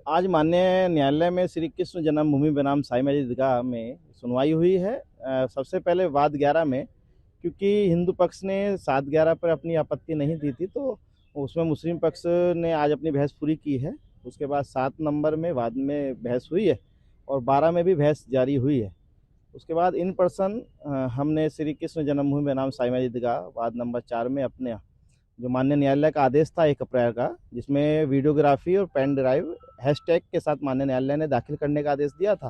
आज माननीय न्यायालय में श्री कृष्ण जन्मभूमि बनाम साई मस्जिद ईदगाह में सुनवाई हुई है। सबसे पहले वाद 11 में, क्योंकि हिंदू पक्ष ने 7-11 पर अपनी आपत्ति नहीं दी थी, तो उसमें मुस्लिम पक्ष ने आज अपनी बहस पूरी की है। उसके बाद 7 नंबर में वाद में बहस हुई है और 12 में भी बहस जारी हुई है। उसके बाद इन पर्सन हमने श्री कृष्ण जन्मभूमि बनाम साई मस्जिद ईदगाह वाद नंबर 4 में अपने जो माननीय न्यायालय का आदेश था 1 अप्रैल का, जिसमें वीडियोग्राफी और पेन ड्राइव हैशटैग के साथ माननीय न्यायालय ने दाखिल करने का आदेश दिया था,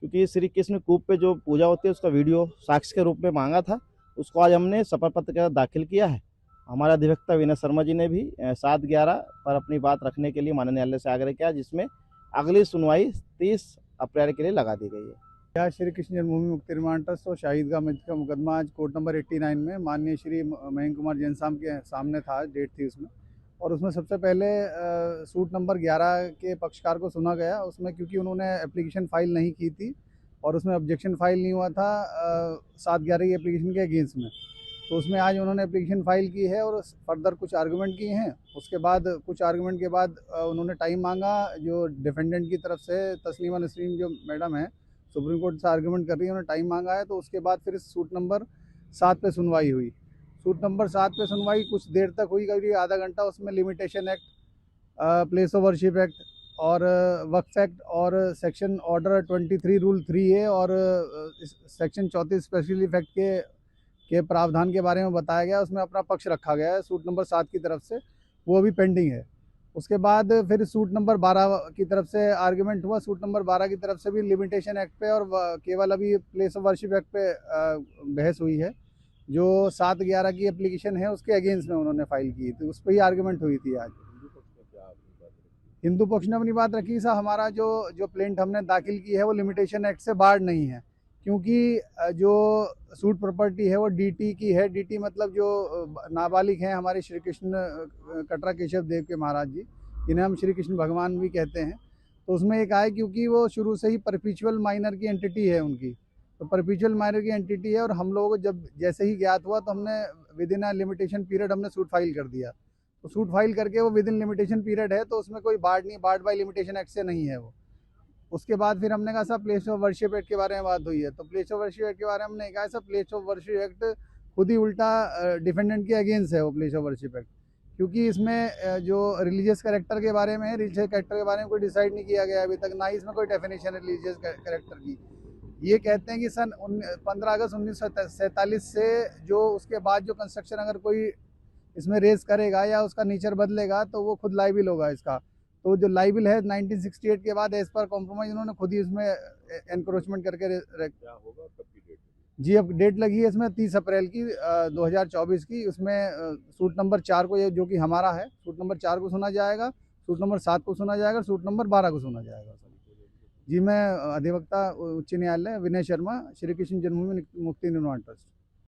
क्योंकि श्री कृष्ण कूप पे जो पूजा होती है उसका वीडियो साक्ष्य के रूप में मांगा था। उसको आज हमने शपथ पत्र के साथ दाखिल किया है। हमारे अधिवक्ता विनय शर्मा जी ने भी 7-11 पर अपनी बात रखने के लिए माननीय न्यायालय से आग्रह किया, जिसमें अगली सुनवाई 30 अप्रैल के लिए लगा दी गई है। यह श्री कृष्ण जन्मभूमि मुक्ति निर्माण ट्रस्ट और शाहिद का मस्जिद का मुकदमा आज कोर्ट नंबर 89 में माननीय श्री मयंक कुमार जैन साहब के सामने था। डेट थी उसमें, और उसमें सबसे पहले सूट नंबर 11 के पक्षकार को सुना गया। उसमें क्योंकि उन्होंने एप्लीकेशन फाइल नहीं की थी और उसमें ऑब्जेक्शन फाइल नहीं हुआ था 7-11 की एप्लीकेशन के अगेंस्ट में, तो उसमें आज उन्होंने एप्लीकेशन फाइल की है और फर्दर कुछ आर्गूमेंट किए हैं। उसके बाद कुछ आर्गूमेंट के बाद उन्होंने टाइम मांगा। जो डिफेंडेंट की तरफ से तस्लीमा नसरीन जो मैडम है, सुप्रीम कोर्ट से आर्गूमेंट कर रही है, उन्होंने टाइम मांगा है। तो उसके बाद फिर सूट नंबर 7 पे सुनवाई हुई। सूट नंबर 7 पे सुनवाई कुछ देर तक हुई, करीब आधा घंटा। उसमें limitation act, place of worship act और वक्फ एक्ट और सेक्शन ऑर्डर 23 रूल 3A और सेक्शन 34 स्पेशल इफेक्ट के प्रावधान के बारे में बताया गया। उसमें अपना पक्ष रखा गया है सूट नंबर 7 की तरफ से, वो अभी पेंडिंग है। उसके बाद फिर सूट नंबर 12 की तरफ से आर्गुमेंट हुआ। सूट नंबर 12 की तरफ से भी लिमिटेशन एक्ट पे और केवल अभी प्लेस ऑफ वर्शिप एक्ट पे बहस हुई है। जो 7-11 की एप्लीकेशन है उसके अगेंस्ट में उन्होंने फाइल की थी, उस पर ही आर्गुमेंट हुई थी आज। हिंदू पक्ष ने अपनी बात रखी। साहब, हमारा जो जो प्लेंट हमने दाखिल की है वो लिमिटेशन एक्ट से बाहर नहीं है, क्योंकि जो सूट प्रॉपर्टी है वो डीटी की है। डीटी मतलब जो नाबालिग हैं हमारे श्री कृष्ण कटरा केशव देव के महाराज जी, जिन्हें हम श्री कृष्ण भगवान भी कहते हैं। तो उसमें एक आए, क्योंकि वो शुरू से ही परपिचुअल माइनर की एंटिटी है उनकी, तो परपिचुअल माइनर की एंटिटी है। और हम लोगों को जब जैसे ही ज्ञात हुआ तो हमने विद इन लिमिटेशन पीरियड हमने सूट फाइल कर दिया। तो सूट फाइल करके वो विद इन लिमिटेशन पीरियड है, तो उसमें कोई बाढ़ नहीं, बाढ़ बाई लिमिटेशन एक्ट से नहीं है वो। उसके बाद फिर हमने कहा sir place of worship act के बारे में बात हुई है, तो प्लेस ऑफ वर्शिप एक्ट के बारे में हमने कहा sir place of worship act खुद ही उल्टा डिफेंडेंट के अगेंस्ट है वो प्लेस ऑफ वर्शिप एक्ट, क्योंकि इसमें जो रिलीजियस कैरेक्टर के बारे में है, रिलीजियस कैरेक्टर के बारे में कोई डिसाइड नहीं किया गया अभी तक, ना ही इसमें कोई डेफिनेशन है रिलीजियस कैरेक्टर की। ये कहते हैं कि सन 15 अगस्त 1947 से जो उसके बाद जो कंस्ट्रक्शन अगर कोई इसमें रेस करेगा या उसका नेचर बदलेगा तो वो खुद लाइबिल होगा इसका। तो जो लाइबिल है 1968 के बाद एज पर कॉम्प्रोमाइज उन्होंने खुद ही इसमें एनक्रोचमेंट करके क्या होगा, कब की डेट? जी, अब डेट लगी है इसमें 30 अप्रैल की 2024 की। उसमें सूट नंबर 4 को, जो कि हमारा है, सूट नंबर 4 को सुना जाएगा, सूट नंबर 7 को सुना जाएगा, सूट नंबर 12 को सुना जाएगा। जी, मैं अधिवक्ता उच्च न्यायालय विनय शर्मा, श्री कृष्ण जन्मभूमि मुक्ति निर्माण ट्रस्ट।